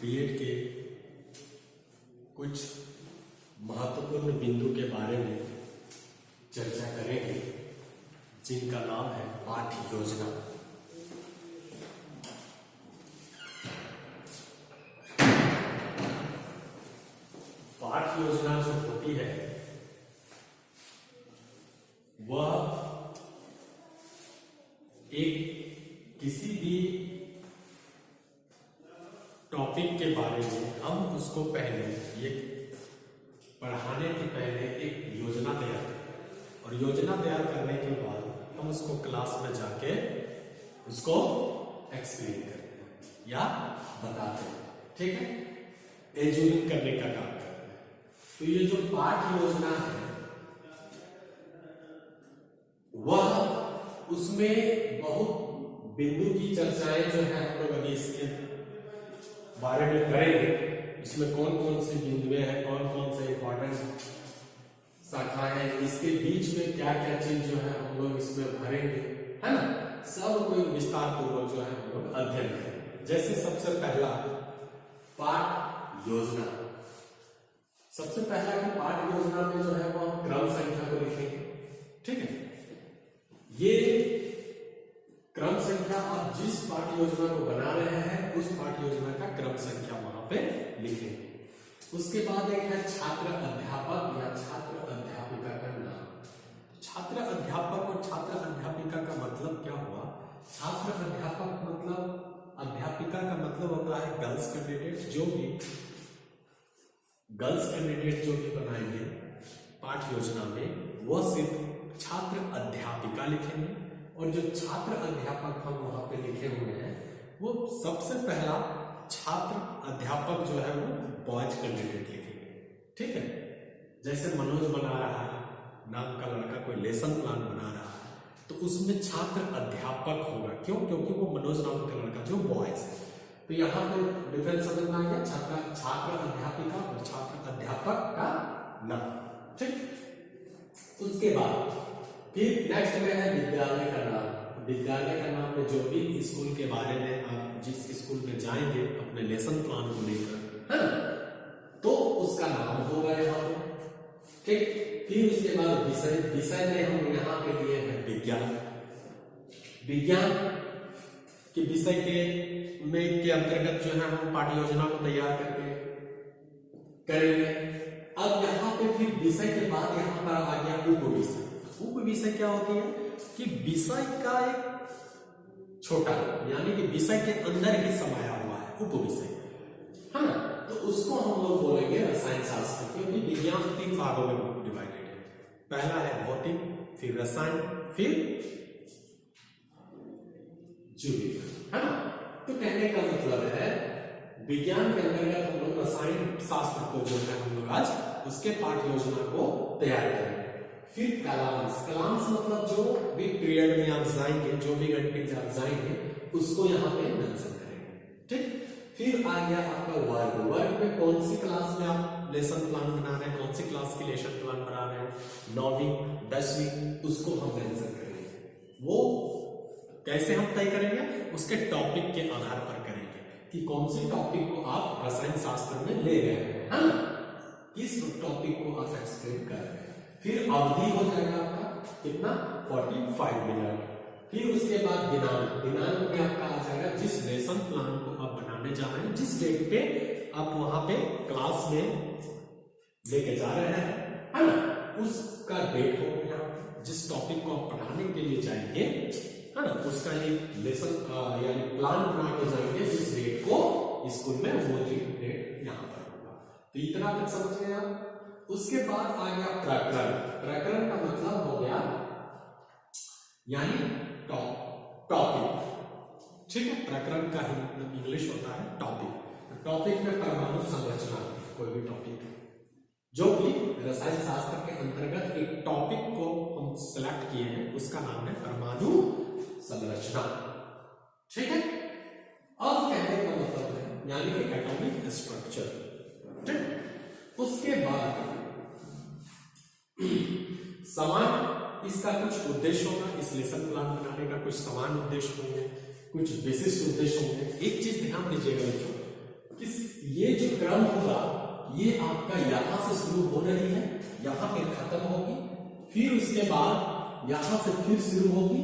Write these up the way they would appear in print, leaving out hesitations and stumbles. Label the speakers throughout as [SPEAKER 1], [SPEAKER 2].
[SPEAKER 1] BEd के कुछ महत्वपूर्ण बिंदु के बारे में चर्चा करेंगे, जिनका नाम है पाठ्य योजना। पाठ्य योजना जो होती है वह एक किसी भी टॉपिक के बारे में हम उसको पहले ये पढ़ाने के पहले एक योजना तैयार करते हैं और योजना तैयार करने के बाद हम उसको क्लास में जाके उसको एक्सप्लेन करते हैं या बताते हैं। ठीक है, एजुकेट करने का काम करते हैं। तो ये जो पाठ्य योजना है वह उसमें बहुत बिंदु की चर्चाएं जो है हम लोग अभी इसके बारे में करेंगे। इसमें कौन कौन से बिंदुएं हैं, कौन कौन से इंपॉर्टेंट शाखाएं हैं, इसके बीच में क्या क्या चीज जो है हम लोग इसमें भरेंगे, है ना। सब कोई विस्तार पूर्वक जो है हम लोग अध्ययन करेंगे। जैसे सबसे पहला पाठ योजना। सबसे पहला कि पाठ योजना में जो है वो हम क्रम संख्या को लिखेंगे। ठीक है, ये क्रम संख्या आप जिस पाठ्य योजना को बना रहे हैं उस पाठ्य योजना का क्रम संख्या वहां पे लिखेंगे। उसके बाद एक है छात्र अध्यापक या छात्र अध्यापिका का नाम। छात्र अध्यापक और छात्र अध्यापिका का मतलब क्या हुआ? छात्र अध्यापक मतलब, अध्यापिका का मतलब होता है गर्ल्स कैंडिडेट। गर्ल्स कैंडिडेट जो भी बनाएंगे पाठ्य योजना में वो सिर्फ छात्र अध्यापिका लिखेंगे, और जो छात्र अध्यापक हम वहां पे लिखे हुए हैं वो सबसे पहला छात्र अध्यापक जो है वो बॉयज कैंडिडेट लिखेंगे। ठीक है, जैसे मनोज बना रहा है नाम का लड़का कोई लेसन प्लान बना रहा है तो उसमें छात्र अध्यापक होगा। क्यों? क्योंकि वो मनोज नाम का लड़का जो बॉयज है। तो यहाँ पे डिफरेंस समझ में आ गया, छात्र अध्यापिका और छात्र अध्यापक का नाम। ठीक, उसके बाद फिर नेक्स्ट में है विद्यालय का नाम। विद्यालय का नाम में जो भी स्कूल के बारे में आप जिस स्कूल में जाएंगे अपने लेसन प्लान को लेकर, है ना, तो उसका नाम होगा यहाँ पे। ठीक, फिर उसके बाद विषय में हम यहाँ पे लिए हैं विज्ञान। विज्ञान के विषय के अंतर्गत जो है हम पाठ्य योजना को तैयार करके करेंगे। अब यहाँ पे फिर विषय के बाद यहाँ पर आ गया उपविषय। उप विषय क्या होती है कि विषय का एक छोटा, यानी कि विषय के अंदर ही समाया हुआ है उप विषय, है ना। तो उसको हम लोग बोलेंगे रसायन शास्त्र, क्योंकि विज्ञान 3 भागों में डिवाइडेड है। पहला है भौतिक, फिर रसायन, फिर जीव, है ना। तो कहने का मतलब है विज्ञान के अंतर्गत हम लोग रसायन शास्त्र को जो है हम लोग आज उसके पाठ्य योजना को तैयार करेंगे। फिर कलांश। कलांश मतलब जो भी पीरियड में आप जाएंगे, जो भी घंटे में आप जाएंगे उसको यहाँ पे मेंशन करेंगे। ठीक, फिर आ गया आपका वर्ग। वर्ग में कौन सी क्लास में आप लेसन प्लान बना रहे हैं, कौन सी क्लास की लेसन प्लान बना रहे हैं, 9वीं 10वीं, उसको हम मेंशन करेंगे। वो कैसे हम तय करेंगे? उसके टॉपिक के आधार पर करेंगे कि कौन से टॉपिक को आप रसायन शास्त्र में ले रहे हैं, है ना, किस टॉपिक को आप एक्सप्लेन कर रहे हैं। फिर अवधि हो जाएगा आपका कितना, 45 मिनट। फिर उसके बाद दिनांक। दिनांक में आपका आ जाएगा जिस लेसन प्लान को आप बनाने जा रहे हैं, जिस डेट पे आप वहां पे क्लास में लेके जा रहे हैं, है ना, उसका डेट हो गया। जिस टॉपिक को आप पढ़ाने के लिए जाएंगे, है ना, उसका एक लेसन यानी प्लान बना के जाएंगे जिस डेट को स्कूल में, वो डेट यहाँ पर होगा। तो इतना तक समझ गए आप। उसके बाद आ गया प्रकरण। प्रकरण का मतलब हो गया यानी टॉपिक। ठीक है, प्रकरण का ही इंग्लिश होता है टॉपिक। टॉपिक में परमाणु संरचना, कोई भी टॉपिक जो कि रसायन शास्त्र के अंतर्गत एक टॉपिक को हम सिलेक्ट किए हैं उसका नाम है परमाणु संरचना। ठीक है, अब कहने का मतलब है यानी कि एटॉमिक स्ट्रक्चर। ठीक, उसके बाद समान इसका कुछ उद्देश्य होगा। इस लेसन प्लान बनाने का कुछ समान उद्देश्य होंगे, कुछ विशिष्ट उद्देश्य होंगे। एक चीज ध्यान दीजिएगा बच्चों, ये जो क्रम होगा ये आपका यहां से शुरू हो रही है, यहां पे खत्म होगी, फिर उसके बाद यहां से फिर शुरू होगी,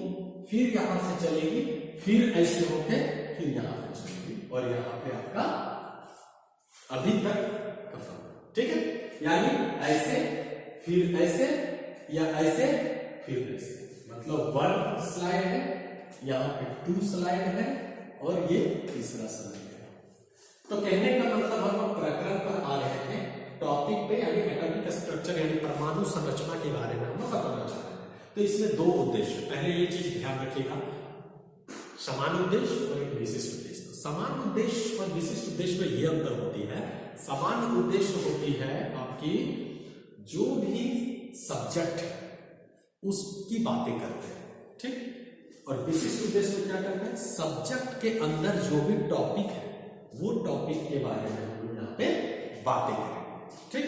[SPEAKER 1] फिर यहां से चलेगी, फिर ऐसे होके फिर यहां पे चलेगी और यहां पे आपका अभी तक खत्म। ठीक है, यानी ऐसे फिर ऐसे या ऐसे फिर ऐसे, मतलब 1 स्लाइड है, यहां पे 2 स्लाइड है और ये तीसरा स्लाइड है। तो कहने का मतलब हम प्रकरण पर आ रहे थे, टॉपिक पे, यानी एटॉमिक स्ट्रक्चर यानी परमाणु संरचना के बारे में हम बताना चाह रहे हैं। तो इसमें 2 उद्देश्य, पहले ये चीज ध्यान रखिएगा, समान उद्देश्य और एक विशिष्ट उद्देश्य। तो समान उद्देश्य और विशिष्ट उद्देश्य में ये अंतर होती है, समान उद्देश्य होती है आपकी जो भी सब्जेक्ट है उसकी बातें करते हैं, ठीक, और विशिष्ट उद्देश्य में क्या करते हैं, सब्जेक्ट के अंदर जो भी टॉपिक है वो टॉपिक के बारे में हम लोग यहाँ पे बातें करेंगे, ठीक,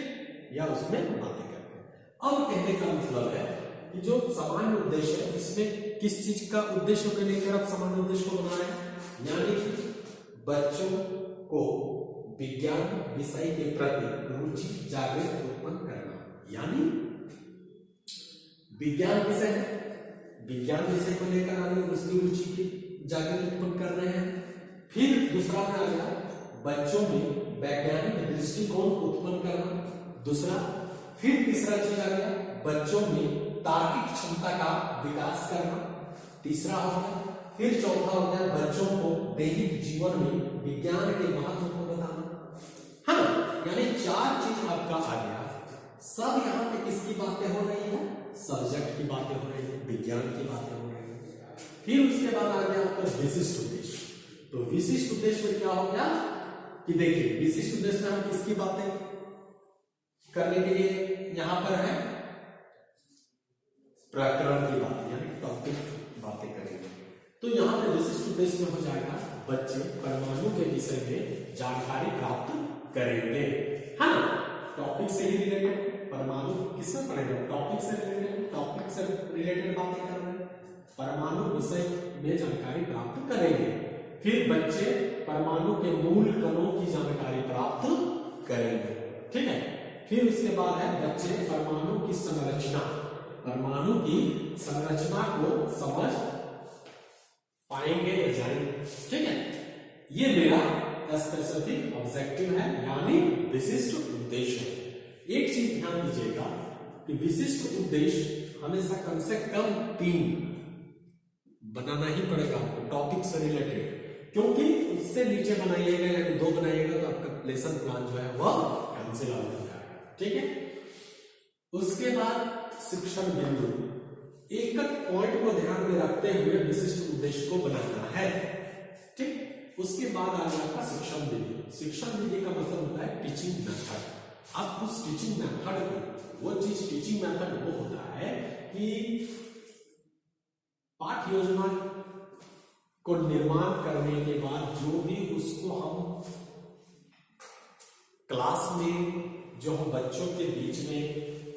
[SPEAKER 1] या उसमें बातें करते हैं। अब कहने का मतलब है कि जो समान उद्देश्य है इसमें किस चीज का उद्देश्य को लेकर आप समान उद्देश्य को बना रहे हैं, यानी कि बच्चों को विज्ञान विषय के प्रति रुचि जागृत उत्पन्न करना, यानी विज्ञान विषय है, विज्ञान विषय को लेकर आप लोग उसकी रुचि की जागृत उत्पन्न कर रहे हैं। फिर दूसरा में आ गया बच्चों में वैज्ञानिक दृष्टिकोण उत्पन्न करना, दूसरा, फिर तीसरा चीज आ गया बच्चों में तार्किक क्षमता का विकास करना, तीसरा हो गया, फिर चौथा हो गया बच्चों को दैनिक जीवन में विज्ञान के महत्व को बताना, है ना, यानी 4 चीज आपका आ गया। सब यहाँ पे किसकी बातें हो रही है, सब्जेक्ट की बातें हो रही है, विज्ञान की बातें हो रही है। फिर उसके बाद आ गया आपका विशिष्ट उद्देश्य। तो विशिष्ट उद्देश्य में क्या हो गया कि देखिए, विशिष्ट उद्देश्य में हम किसकी बातें करने के लिए यहां पर है, प्रकरण की बात यानी टॉपिक बातें करेंगे। तो यहां पे विशिष्ट उद्देश्य में हो जाएगा बच्चे परमाणु के विषय में जानकारी प्राप्त करेंगे, है ना, टॉपिक से ही रिलेटेड, परमाणु किससे पढ़ेंगे, टॉपिक से रिलेटेड, टॉपिक से रिलेटेड बातें कर रहे हैं, परमाणु विषय में जानकारी प्राप्त करेंगे। फिर बच्चे परमाणु के मूल कणों की जानकारी प्राप्त करेंगे, ठीक है। फिर उसके बाद है बच्चे परमाणु की संरचना, परमाणु की संरचना को समझ पाएंगे या जानेंगे, ठीक है। ये मेरा स्पेसिफिक ऑब्जेक्टिव है, यानी विशिष्ट उद्देश्य। एक चीज ध्यान दीजिएगा कि विशिष्ट उद्देश्य हमेशा कम से कम 3 बनाना ही पड़ेगा आपको टॉपिक से रिलेटेड, क्योंकि उससे नीचे बनाइएगा या 2 बनाइएगा तो आपका लेसन प्लान जो है वह कैंसिल हो जाएगा, ठीक है। उसके बाद शिक्षण बिंदु, एक पॉइंट को ध्यान में रखते हुए विशिष्ट उद्देश्य को बनाना है, ठीक। उसके बाद आ जाएगा शिक्षण विधि। शिक्षण विधि का मतलब होता है टीचिंग मेथड। अब उस टीचिंग मेथड को, वो चीज टीचिंग मेथड वो होता है कि पाठ्य योजना को निर्माण करने के बाद जो भी उसको हम क्लास में जो हम बच्चों के बीच में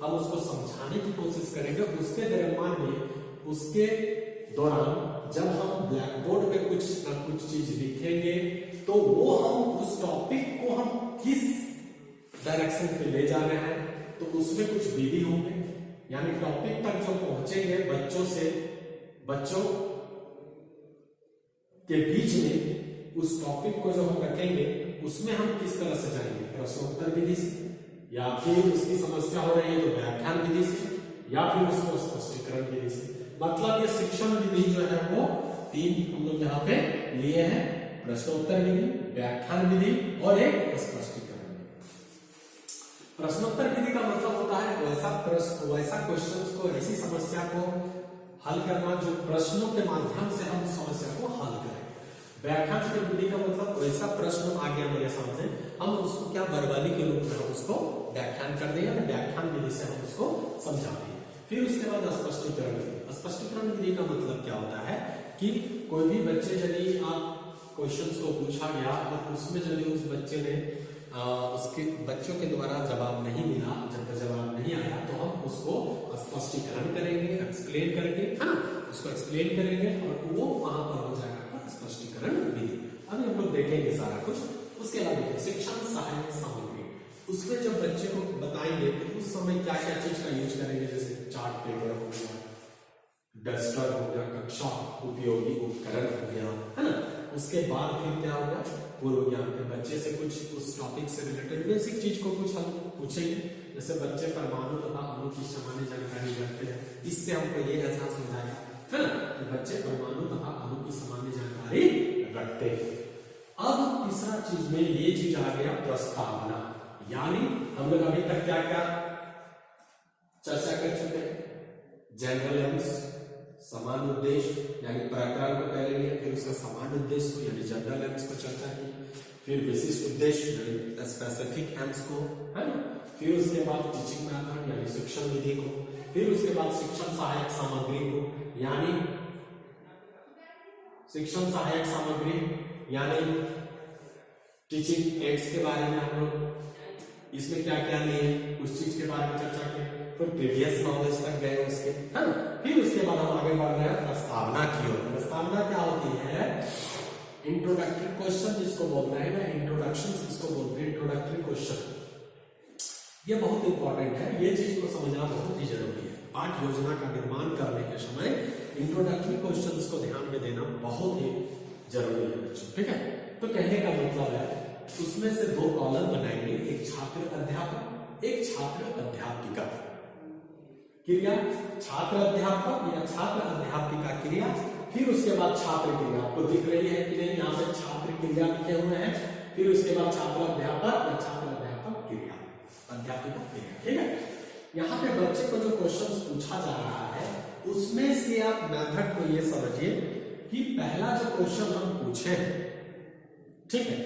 [SPEAKER 1] हम उसको समझाने की कोशिश करेंगे, उसके दरम्यान में, उसके दौरान जब हम ब्लैक बोर्ड पे कुछ ना कुछ चीज लिखेंगे तो वो हम उस टॉपिक को हम किस डायरेक्शन पे ले जा रहे हैं, तो उसमें कुछ विधि होंगे, यानी टॉपिक तक जो पहुंचेंगे बच्चों के बीच में उस टॉपिक को जो हम रखेंगे उसमें हम किस तरह से जाएंगे, प्रश्नोत्तर विधि से, या फिर उसकी समस्या हो रही है तो व्याख्यान विधि से, या फिर उसको स्पष्टीकरण विधि से। मतलब ये शिक्षण विधि जो है वो 3 हम लोग यहाँ पे लिए हैं, प्रश्नोत्तर विधि, व्याख्यान विधि और एक स्पष्टीकरण विधि। प्रश्नोत्तर विधि का मतलब होता है वैसा क्वेश्चंस को, ऐसी समस्या को हल करना जो प्रश्नों के माध्यम से हम समस्या को हल करें। व्याख्यान की विधि का मतलब वैसा प्रश्न आ गया मेरे सामने, हम उसको क्या वर्बाली के रूप में हम उसको व्याख्यान कर दें, व्याख्यान विधि से हम उसको समझा दें। फिर उसके बाद स्पष्टीकरण विधि। स्पष्टीकरण विधि का मतलब क्या होता है कि कोई भी बच्चे यदि आप क्वेश्चंस को पूछा गया और उसमें यदि उस बच्चे ने उसके बच्चों के द्वारा जवाब नहीं मिला, जब जवाब नहीं आया तो हम उसको स्पष्टीकरण करेंगे, एक्सप्लेन करके, है ना, उसको एक्सप्लेन करेंगे और वो वहां पर हो जाएगा स्पष्टीकरण विधि। अभी हम लोग देखेंगे सारा कुछ उसके बाद देखिए शिक्षण सहायक सामग्री, उसमें जब बच्चे को बताएंगे तो उस समय क्या क्या चीज का यूज करेंगे, जैसे चार्ट पेपर हो गया, डस्टर हो गया, कक्षा उपयोगी उपकरण हो गया, है ना। उसके बाद फिर क्या होगा, पूर्व ज्ञान के बच्चे से कुछ उस टॉपिक से रिलेटेड बेसिक चीज को कुछ हम पूछेंगे, जैसे बच्चे परमाणु तथा अणु की सामान्य जानकारी रखते हैं, इससे हमको ये एहसास हो जाएगा, है ना, कि बच्चे परमाणु तथा अणु की सामान्य जानकारी रखते हैं। अब तीसरा चीज में ये चीज आ गया प्रस्तावना, यानी हम लोग अभी तक क्या क्या चर्चा कर चुके हैं, जनरल एम्स, समान उद्देश्य यानी प्रकरण को पहले लिया, फिर उसका समान उद्देश्य को यानी जनरल एम्स को चर्चा की, फिर विशिष्ट उद्देश्य यानी स्पेसिफिक एम्स को, है ना, फिर उसके बाद टीचिंग मेथड यानी शिक्षण विधि को, फिर उसके बाद शिक्षण सहायक सामग्री को यानी शिक्षण सहायक सामग्री यानी टीचिंग एड्स के बारे में हम लोग इसमें क्या क्या लिए उस चीज के बारे में चर्चा की, फिर प्रीवियस नॉलेज तक गए उसके, है ना। फिर उसके बाद हम आगे बढ़ रहे हैं प्रस्तावना की ओर। प्रस्तावना क्या होती है, इंट्रोडक्टरी क्वेश्चन जिसको बोलते हैं ना, इंट्रोडक्शन जिसको बोलते हैं, इंट्रोडक्टरी क्वेश्चन, ये बहुत इंपॉर्टेंट है, ये चीज को समझना बहुत ही जरूरी है। पाठ योजना का निर्माण करने के समय इंट्रोडक्टरी क्वेश्चंस को ध्यान में देना बहुत ही जरूरी है बच्चों, ठीक है। तो कहने का मतलब है उसमें से दो कॉलम बनाएंगे, एक छात्र अध्यापक, एक छात्र अध्यापिका क्रिया, छात्र अध्यापक या छात्र अध्यापिका क्रिया, फिर उसके बाद छात्र क्रिया, आपको दिख रही है कि नहीं, यहाँ पे छात्र क्रिया लिखे हुए हैं, फिर उसके बाद छात्र अध्यापक या छात्र अध्यापक क्रिया, अध्यापिका क्रिया, ठीक है। यहाँ पे बच्चे को जो क्वेश्चन पूछा जा रहा है उसमें से आप मेथड को ये समझिए कि पहला जो क्वेश्चन हम पूछे, ठीक है,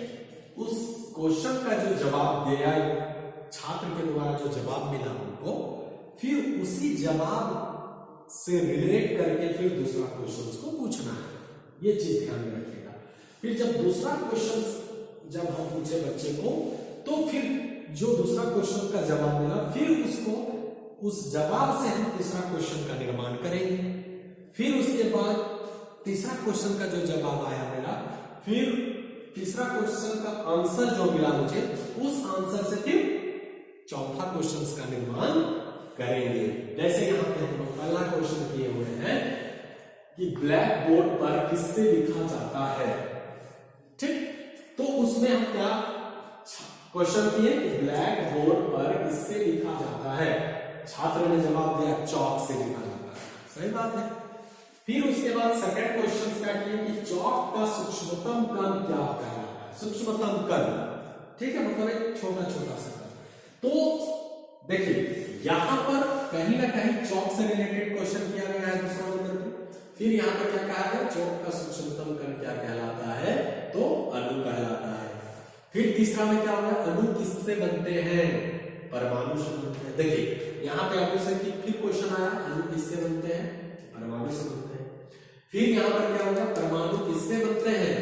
[SPEAKER 1] उस क्वेश्चन का जो जवाब दिया छात्र के द्वारा जो जवाब मिला उनको, फिर उसी जवाब से रिलेट करके फिर दूसरा क्वेश्चन को पूछना है, ये चीज ध्यान में रखिएगा। फिर जब दूसरा क्वेश्चन जब हम पूछे बच्चे को, तो फिर जो दूसरा क्वेश्चन का जवाब मिला, फिर उसको उस जवाब से हम तीसरा क्वेश्चन का निर्माण करेंगे, फिर उसके बाद तीसरा क्वेश्चन का जो जवाब आया मेरा, फिर तीसरा क्वेश्चन का आंसर जो मिला मुझे, उस आंसर से फिर चौथा क्वेश्चन का निर्माण करेंगे। जैसे यहाँ पे हम लोग पहला क्वेश्चन किए हुए हैं कि ब्लैक बोर्ड पर किससे लिखा जाता है, ठीक, तो उसमें हम क्या क्वेश्चन किए कि ब्लैक बोर्ड पर किससे लिखा जाता है, छात्र ने जवाब दिया चौक से लिखा जाता है, सही बात है। फिर उसके बाद सेकंड क्वेश्चन क्या किए कि चौक का सूक्ष्मतम कण क्या कहलाता है, सूक्ष्मतम कण, ठीक है, मतलब एक छोटा छोटा सा कण। तो देखिए यहां पर कहीं ना कहीं चौक से रिलेटेड क्वेश्चन किया गया है दूसरा नंबर पे। फिर यहाँ पर क्या कहा है, चौक का सूक्ष्मतम कण क्या कहलाता है, तो अणु कहलाता है। फिर तीसरा में क्या होगा, अणु किससे बनते हैं, परमाणु से बनते हैं। देखिए यहाँ पे अणु से फिर क्वेश्चन आया, अणु किससे बनते हैं, परमाणु से बनते हैं। फिर यहाँ पर क्या होगा, परमाणु किससे बनते हैं,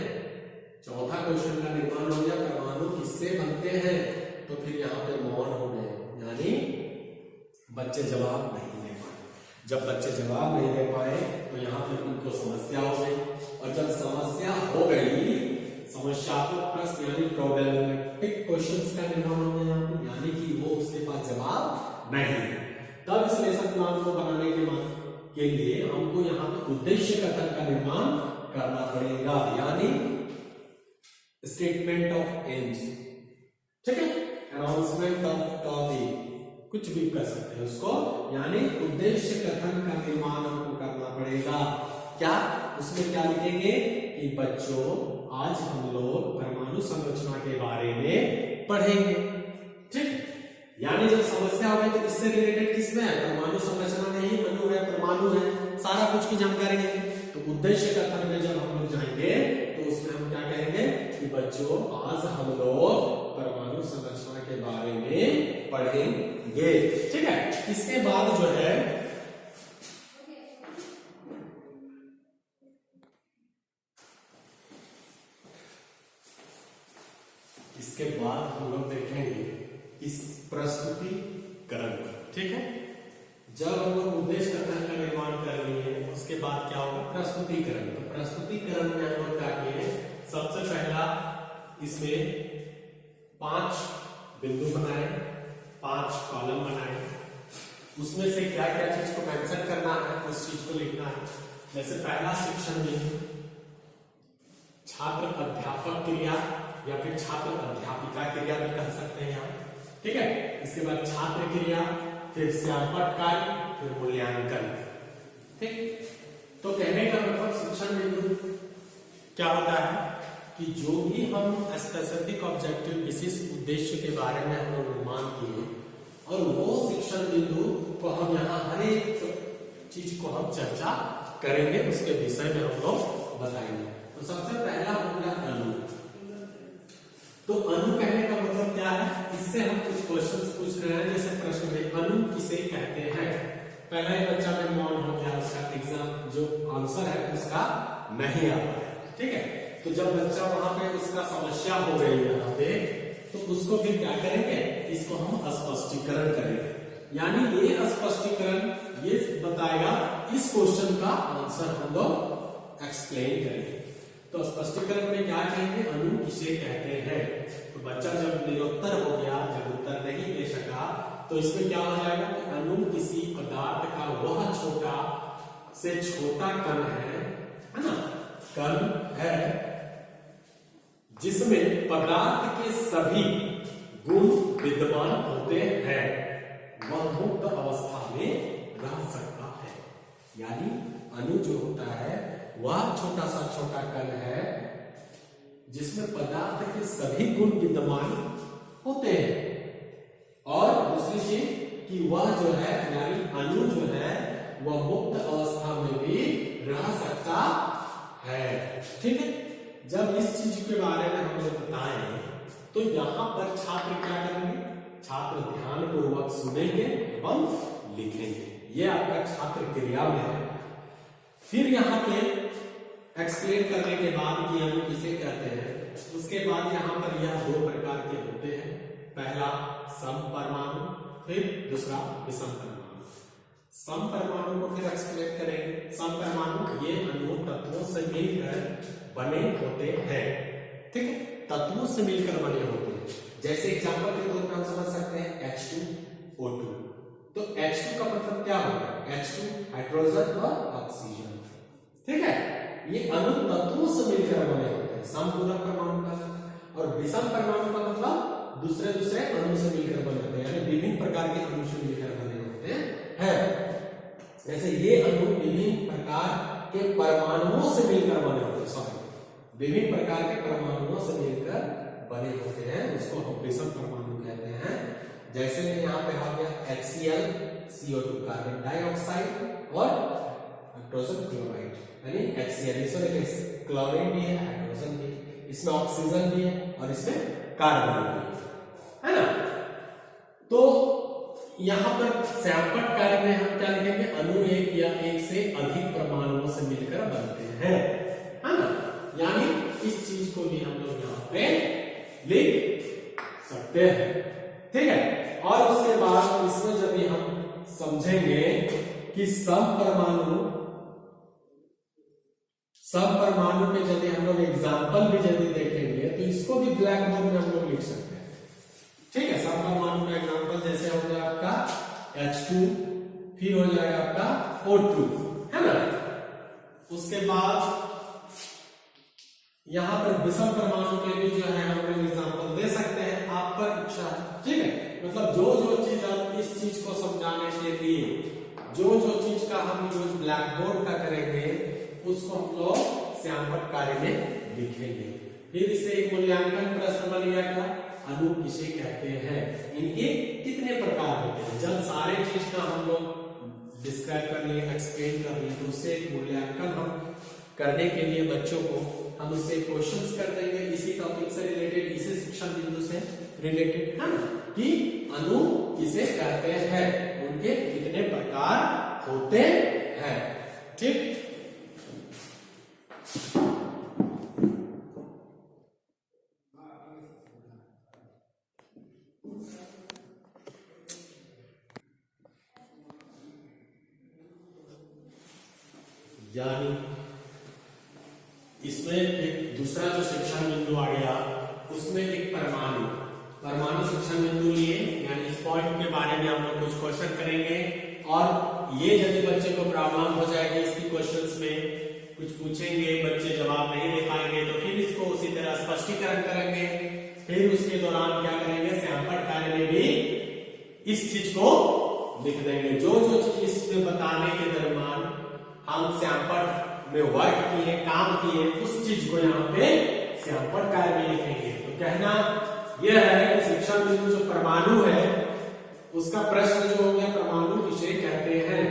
[SPEAKER 1] चौथा क्वेश्चन का निर्माण हो गया, परमाणु किससे बनते हैं, तो फिर यहाँ पे मौन हो गए, यानी बच्चे जवाब नहीं दे पाए। जब बच्चे जवाब नहीं दे पाए तो यहाँ पे उनको समस्या हो गई, और जब समस्या हो गई, समस्यात्मक प्रश्न यानी प्रॉब्लमेटिक क्वेश्चंस का निर्माण हो गया, यानी कि वो उसके पास जवाब नहीं है। तब इस लेसन प्लान को बनाने के लिए हमको यहाँ पे उद्देश्य कथन का निर्माण करना पड़ेगा, यानी स्टेटमेंट ऑफ एम्स, ठीक है, अनाउंसमेंट ऑफ टॉपिक, कुछ भी कर सकते हैं उसको, यानी उद्देश्य कथन का निर्माण हमको करना पड़ेगा। क्या उसमें क्या लिखेंगे कि बच्चों आज हम लोग परमाणु संरचना के बारे में पढ़ेंगे, ठीक, यानी जब समस्या हो गई तो इससे रिलेटेड किसमें है, परमाणु संरचना में ही अणु है, परमाणु है, सारा कुछ की जानकारी है। तो उद्देश्य कथन में जब हम लोग जाएंगे तो उसमें हम क्या कहेंगे कि बच्चों आज हम लोग परमाणु संरचना के बारे में पढ़ेंगे, ठीक है। इसके बाद जो है इसके बाद हम लोग देखेंगे इस प्रस्तुतिकरण, ठीक है। जब हम लोग उद्देश्य कथन का निर्माण कर लिए उसके बाद क्या होगा, प्रस्तुतिकरण। तो प्रस्तुतिकरण में हम लोग क्या किए, सबसे पहला इसमें 5 बिंदु बनाए, 5 कॉलम बनाए, उसमें से क्या क्या चीज को मेंशन करना है, उस चीज को लिखना है। जैसे पहला शिक्षण बिंदु छात्र अध्यापक क्रिया या फिर छात्र अध्यापिका क्रिया भी कह सकते हैं यहाँ, ठीक है। इसके बाद छात्र क्रिया, फिर श्यामपट्ट कार्य, फिर मूल्यांकन, ठीक। तो कहने का मतलब शिक्षण बिंदु क्या होता है कि जो भी हम स्पेसिफिक ऑब्जेक्टिव विशेष उद्देश्य के बारे में हम लोग निर्माण किए और वो शिक्षण बिंदु को हम यहाँ हर एक चीज को हम चर्चा करेंगे, उसके विषय में हम लोग बताएंगे। तो सबसे पहला हो गया अणु। तो अणु कहने का मतलब क्या है, इससे हम कुछ क्वेश्चंस पूछ रहे हैं। जैसे प्रश्न में अणु किसे कहते हैं, पहला ही बच्चा में मौन हो गया, उसका एग्जाम जो आंसर है उसका नहीं आ पाया, ठीक है। तो जब बच्चा वहां पे उसका समस्या हो गई यहाँ पे, तो उसको फिर क्या करेंगे, इसको हम स्पष्टीकरण करेंगे। यानी ये स्पष्टीकरण ये बताएगा इस क्वेश्चन का आंसर हम लोग एक्सप्लेन करेंगे। तो स्पष्टीकरण में क्या कहेंगे, अणु किसे कहते हैं। तो बच्चा जब निरुत्तर हो गया, जब उत्तर नहीं दे सका, तो इसमें क्या हो जाएगा कि अणु किसी पदार्थ का वह छोटा से छोटा कण है ना, कण है जिसमें पदार्थ के सभी गुण विद्यमान होते हैं, वह मुक्त अवस्था में रह सकता है। यानी अणु जो होता है वह छोटा सा छोटा कण है जिसमें पदार्थ के सभी गुण विद्यमान होते हैं। और दूसरी चीज कि वह जो है यानी अणु जो है वह मुक्त अवस्था में भी रह सकता है, ठीक है। जब इस चीज के बारे में हम लोग बताएं तो यहाँ पर छात्र क्या करेंगे, छात्र ध्यान पूर्वक सुनेंगे एवं लिखेंगे। ये आपका छात्र क्रिया में है। फिर यहाँ पे एक्सप्लेन करने के बाद कि अणु किसे कहते हैं, उसके बाद यहाँ पर यह 2 प्रकार के होते हैं। पहला समपरमाणु, फिर दूसरा विषम परमाणु। समपरमाणु को फिर एक्सप्लेन करेंगे। समपरमाणु ये अणु तत्वों से मिलकर बने होते हैं, ठीक है, तत्वों से मिलकर बने होते हैं। जैसे एग्जांपल के तौर पर हम समझ सकते हैं H2O2। तो H2 का मतलब क्या होगा, H2 हाइड्रोजन और ऑक्सीजन, ठीक है। ये अणु तत्वों से मिलकर बने होते हैं, समपूरक परमाणु का। और विषम परमाणु का मतलब दूसरे दूसरे अणु से मिलकर बने होते हैं, यानी विभिन्न प्रकार के अणु से मिलकर बने होते हैं। जैसे ये अणु विभिन्न प्रकार के परमाणुओं से मिलकर बने होते हैं, सॉरी विभिन्न प्रकार के परमाणुओं से मिलकर बने होते हैं, उसको हम विषम परमाणु कहते हैं। जैसे कि यहाँ पे आ गया HCl CO2 कार्बन डाइऑक्साइड और हाइड्रोजन क्लोराइड, यानी HCl। इसमें क्लोरीन भी है, हाइड्रोजन भी है, इसमें ऑक्सीजन भी है और इसमें कार्बन भी है ना। तो यहाँ पर श्यामपट्ट कार्य में हम क्या लिखेंगे, अणु एक या एक से अधिक परमाणुओं से मिलकर बनते हैं, है ना। यानी इस चीज को भी हम लोग यहाँ पे लिख सकते हैं, ठीक है। और उसके बाद इसमें जब भी हम समझेंगे कि समपरमाणु में यदि हम लोग एग्जाम्पल भी यदि देखेंगे तो इसको भी ब्लैक बोर्ड में हम लोग लिख सकते हैं, ठीक है। समपरमाणु का एग्जाम्पल जैसे हो गया आपका H2, फिर हो जाएगा आपका O2, है ना। उसके बाद यहाँ पर विषम परमाणु के भी जो है हम लोग एग्जाम्पल दे सकते हैं, आप पर इच्छा है, ठीक है। मतलब जो जो चीज आप इस चीज को समझाने के लिए जो जो चीज का हम यूज ब्लैक बोर्ड का करेंगे उसको हम लोग श्यामपट्ट कार्य में लिखेंगे। फिर इससे एक मूल्यांकन प्रश्न बन गया था, अणु किसे कहते हैं, इनके कितने प्रकार होते हैं। जब सारे चीज का हम लोग डिस्क्राइब कर लिए, एक्सप्लेन कर लिए, तो उससे एक मूल्यांकन हम करने के लिए बच्चों को हम उससे क्वेश्चंस कर देंगे इसी टॉपिक से रिलेटेड, इसी शिक्षण बिंदु से रिलेटेड, है ना, कि अणु किसे कहते हैं, उनके कितने प्रकार होते हैं, ठीक। यानी इसमें एक दूसरा जो शिक्षण बिंदु आ गया, उसमें एक परमाणु परमाणु शिक्षण बिंदु लिए, यानी इस पॉइंट के बारे में हम लोग कुछ क्वेश्चन करेंगे और ये यदि बच्चे को प्रॉब्लम हो जाएगी इसकी क्वेश्चंस में कुछ पूछेंगे, बच्चे जवाब नहीं दे पाएंगे तो फिर इसको उसी तरह स्पष्टीकरण करेंगे। फिर उसके दौरान क्या करेंगे, सैंपल कार्य में भी इस चीज को लिख देंगे। जो जो चीज इसमें बताने के दरमियान हम सैंपल में वर्क किए, काम किए, उस चीज को यहाँ पे सैंपल कार्य में लिखेंगे। तो कहना यह है कि शिक्षण बिंदु जो परमाणु है उसका प्रश्न जो हो गया परमाणु किसे कहते हैं।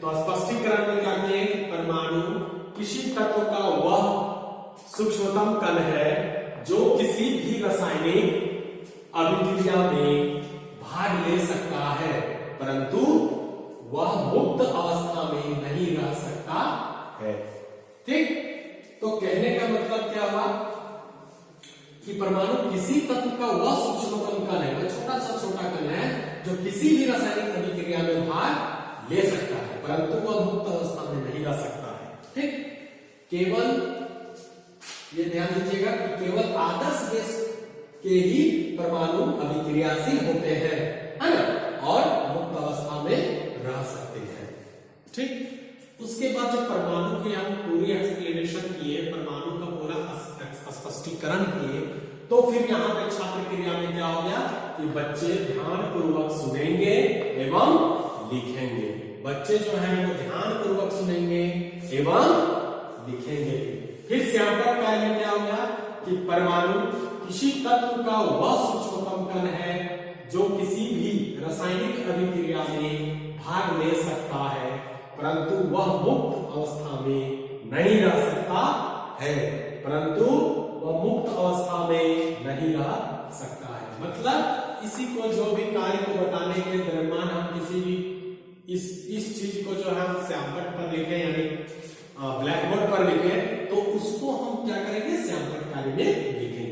[SPEAKER 1] तो स्पष्टीकरण में क्या किए, परमाणु किसी तत्व का वह सूक्ष्मतम कण है जो किसी भी रासायनिक अभिक्रिया में भाग ले सकता है परंतु वह मुक्त अवस्था में नहीं रह सकता है। ठीक, तो कहने का मतलब क्या हुआ कि परमाणु किसी तत्व का वह सूक्ष्मतम कण है, वह छोटा सा छोटा कण है जो किसी भी रासायनिक अभिक्रिया में भाग ले सकता है परंतु वह मुक्त अवस्था में नहीं रह सकता है। ठीक, केवल ये ध्यान दीजिएगा कि केवल आदर्श गैस के ही परमाणु अभिक्रियाशील होते हैं, है ना, और मुक्त अवस्था में रह सकते हैं। ठीक, उसके बाद जब परमाणु की हम पूरी एक्सप्लेनेशन किए, परमाणु का पूरा स्पष्टीकरण किए, तो फिर यहाँ पे छात्र क्रिया में क्या हो गया कि बच्चे ध्यान पूर्वक सुनेंगे एवं लिखेंगे। बच्चे जो है वो ध्यान पूर्वक सुनेंगे एवं लिखेंगे। फिर सैंपल कार्य में क्या हो गया कि परमाणु किसी तत्व का वह सूक्ष्मतम कण है जो किसी भी रासायनिक अभिक्रिया में भाग ले सकता है परंतु वह मुक्त अवस्था में नहीं रह सकता है, परंतु वह मुक्त अवस्था में नहीं रह सकता है। मतलब इसी को जो भी कार्य को बताने के दरमियान हम किसी भी इस चीज को जो है हम सैंपल पर लिखे यानी ब्लैक बोर्ड पर लिखे तो उसको हम क्या करेंगे, सैंपल कार्य में लिखेंगे।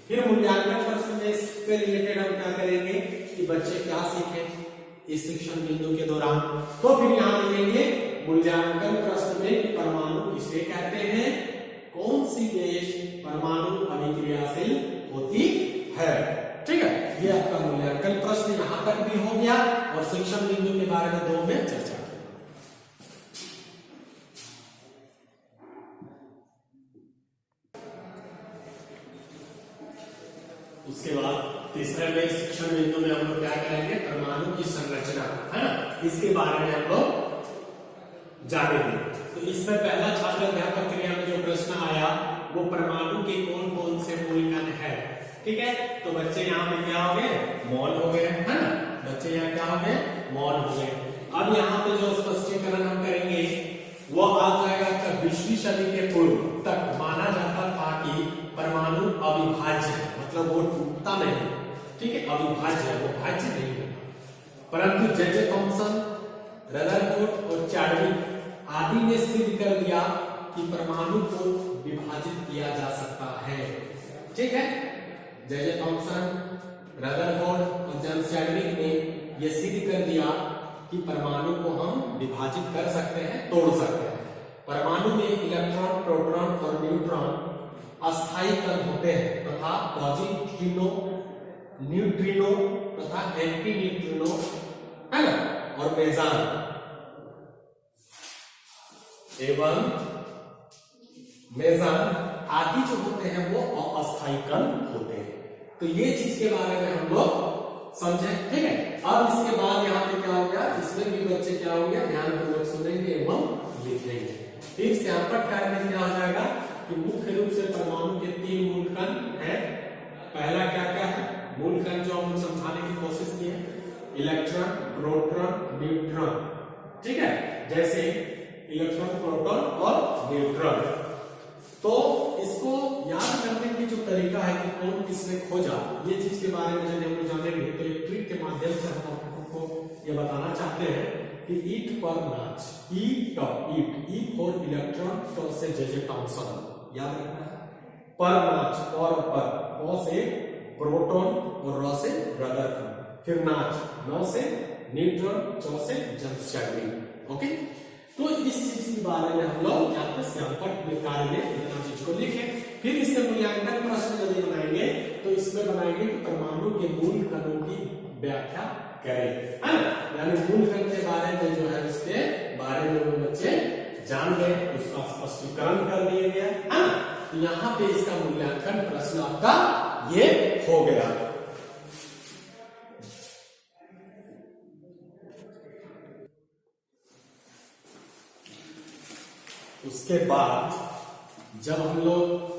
[SPEAKER 1] फिर मूल्यांकन प्रश्न में इससे रिलेटेड हम क्या करेंगे कि बच्चे क्या सीखे इस शिक्षण बिंदु के दौरान। तो फिर यहाँ लिखेंगे मूल्यांकन प्रश्न में कि परमाणु किसे कहते हैं, कौन सी गैस परमाणु अभिक्रियाशील होती है। ठीक है, ये आपका मूल्यांकन प्रश्न यहाँ तक भी हो गया और शिक्षण बिंदु के बारे में 2 में चर्चा की। उसके बाद तीसरे में शिक्षण बिंदु में हम लोग क्या करेंगे, परमाणु की संरचना, है ना, इसके बारे में हम लोग जानेंगे। तो इसमें पहला छात्र अध्यापक क्रिया में जो प्रश्न आया वो परमाणु के कौन कौन से मूल कण है। ठीक है, तो बच्चे यहाँ पे क्या हो गए, मौन हो गए, है ना, बच्चे यहाँ क्या हो गए, मौन हो गए। अब यहाँ पे जो स्पष्टीकरण हम करेंगे वो आ जाएगा कि 20वीं सदी के पूर्व तक माना जाता था कि परमाणु अविभाज्य है, मतलब वो टूटता नहीं। ठीक है, अविभाज्य है, वो भाज्य नहीं है। परंतु जे थॉमसन, रदरफोर्ड और चैडविक आदि ने सिद्ध कर दिया कि परमाणु को विभाजित किया जा सकता है। ठीक है, जे थॉमसन, रदरफोर्ड और जेम्स चैडविक ने यह सिद्ध कर दिया कि परमाणु को हम विभाजित कर सकते हैं, तोड़ सकते हैं। परमाणु में इलेक्ट्रॉन, प्रोटॉन और न्यूट्रॉन अस्थायी कण होते हैं तथा पॉजिट्रिनो, न्यूट्रिनो तथा एंटी न्यूट्रिनो, है ना, और मेजान एवं मेजान आदि जो होते हैं वो अस्थायी कण होते हैं। तो ये चीज के बारे में हम लोग समझे। ठीक है, अब इसके बाद यहाँ पे क्या हो गया, इसमें भी बच्चे क्या हो गया, ध्यान पूर्वक सुनेंगे एवं लिखेंगे। फिर सैंपल कार्य में क्या हो जाएगा कि मुख्य रूप से परमाणु के 3 मूल कण हैं। पहला क्या क्या है, मूल कण जो हम समझाने की कोशिश किए, इलेक्ट्रॉन, प्रोटॉन, न्यूट्रॉन। ठीक है, जैसे इलेक्ट्रॉन, प्रोटॉन और न्यूट्रॉन। तो इसको याद करने की जो तरीका है कि कौन किसने खोजा, ये चीज के बारे में जब हम जानेंगे तो एक ट्रिक के माध्यम से हम आपको ये बताना चाहते हैं कि ईट पर नाच, ईट फॉर इलेक्ट्रॉन, तो से जे थॉमसन याद रखना है। पर नाच, पर से प्रोटॉन और र से रदरफोर्ड, फिर नाच, न से न्यूट्रॉन, च से जेम्स चैडविक। ओके, तो इस चीज के बारे में हम लोग यहाँ पे सैंपल कार्य में इतना चीज को लिखें। फिर इससे मूल्यांकन प्रश्न यदि बनाएंगे तो इसमें बनाएंगे कि परमाणु के मूल कणों की व्याख्या करें, है ना, यानी मूल कण के बारे में जो है उसके बारे में वो बच्चे जान गए, उसका स्पष्टीकरण कर दिया गया, है ना। तो यहाँ पे इसका मूल्यांकन प्रश्न आपका ये हो गया। उसके बाद जब हम लोग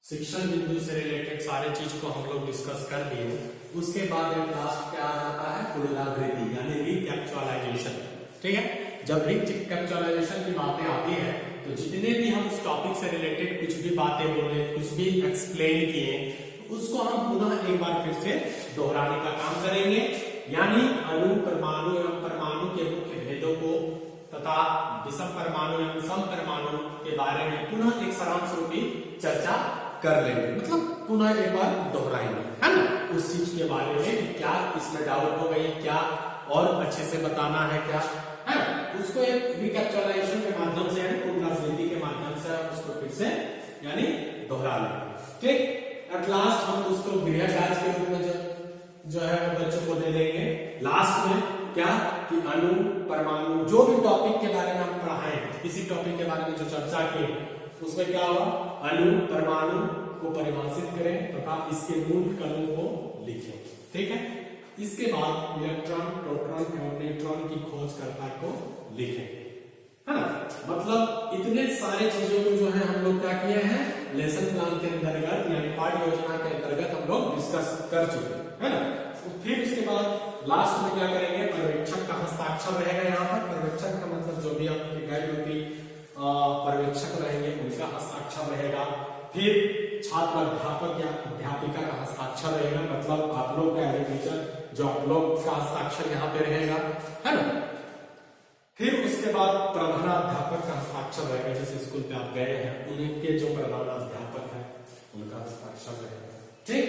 [SPEAKER 1] शिक्षण बिंदु से रिलेटेड सारे चीज को हम लोग डिस्कस कर दिए, उसके बाद एक लास्ट क्या आ जाता है, पुनरावृत्ति यानी रिकैप्चुअलाइजेशन। ठीक है, जब रिकैप्चुअलाइजेशन की बातें आती है तो जितने भी हम उस टॉपिक से रिलेटेड कुछ भी बातें बोले, कुछ भी एक्सप्लेन किए, उसको हम पुनः एक बार फिर से दोहराने का काम करेंगे, यानी अणु, परमाणु एवं परमाणु के मुख्य भेदों को तथा विषम परमाणु एवं सम परमाणु के बारे में पुनः एक सारांश रूपी चर्चा कर लेंगे, मतलब पुनः एक बार दोहराएंगे, है ना, उस चीज के बारे में कि क्या इसमें डाउट हो गई, क्या और अच्छे से बताना है, क्या है ना, उसको एक रिकैप्चुलाइजेशन के माध्यम से यानी पुनरावृत्ति के माध्यम से उसको फिर से यानी दोहरा लेंगे। ठीक, एट लास्ट हम उसको गृह कार्य के रूप में जो है बच्चों को दे देंगे लास्ट में, क्या कि अणु, परमाणु, जो भी टॉपिक के बारे में हम पढ़ाएं, किसी टॉपिक के बारे में जो चर्चा की उसमें क्या हुआ, अणु, परमाणु को परिभाषित करें तथा इसके मूल कणों को लिखें। ठीक है, इसके बाद इलेक्ट्रॉन, प्रोटॉन एवं न्यूट्रॉन की खोजकर्ता को लिखें, है ना। मतलब इतने सारे चीजों को जो है हम लोग क्या किए हैं, लेसन प्लान के अंतर्गत यानी पाठ्य योजना के अंतर्गत हम लोग डिस्कस कर चुके हैं, है ना। तो फिर उसके बाद लास्ट में क्या करेंगे, पर्यवेक्षक का हस्ताक्षर रहेगा। यहाँ पर पर्यवेक्षक का मतलब जो भी आपके गैर रूपी पर्यवेक्षक रहेंगे उनका हस्ताक्षर रहेगा। फिर छात्र, अध्यापक या अध्यापिका का हस्ताक्षर रहेगा, मतलब आप लोग का टीचर जो आप लोग का हस्ताक्षर यहाँ पे रहेगा, है ना। फिर उसके बाद प्रधानाध्यापक का हस्ताक्षर रहेगा, जिस स्कूल पे आप गए हैं उनके जो प्रधानाध्यापक है उनका हस्ताक्षर रहेगा। ठीक,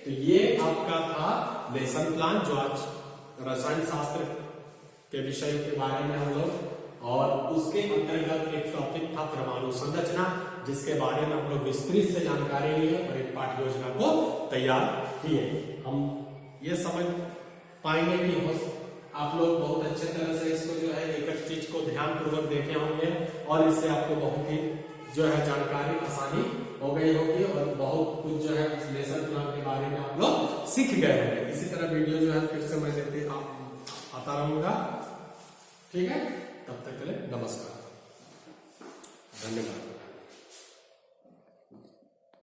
[SPEAKER 1] तो ये आपका था लेसन प्लान, जो आज रसायन शास्त्र के विषय के बारे में हम लोग, और उसके अंतर्गत एक टॉपिक था परमाणु संरचना, जिसके बारे में हम लोग विस्तृत से जानकारी लिए और एक पाठ्य योजना को तैयार किए। हम ये समझ पाएंगे कि आप लोग बहुत अच्छे तरह से इसको जो है एक एक चीज को ध्यान पूर्वक देखे होंगे और इससे आपको बहुत ही जो है जानकारी आसानी हो गई होगी और बहुत कुछ जो है इस लेसन प्लान के बारे में आप लोग सीख गए होंगे। इसी तरह वीडियो जो है फिर से मैं देते आता रहूंगा। ठीक है, तब तक के लिए नमस्कार, धन्यवाद।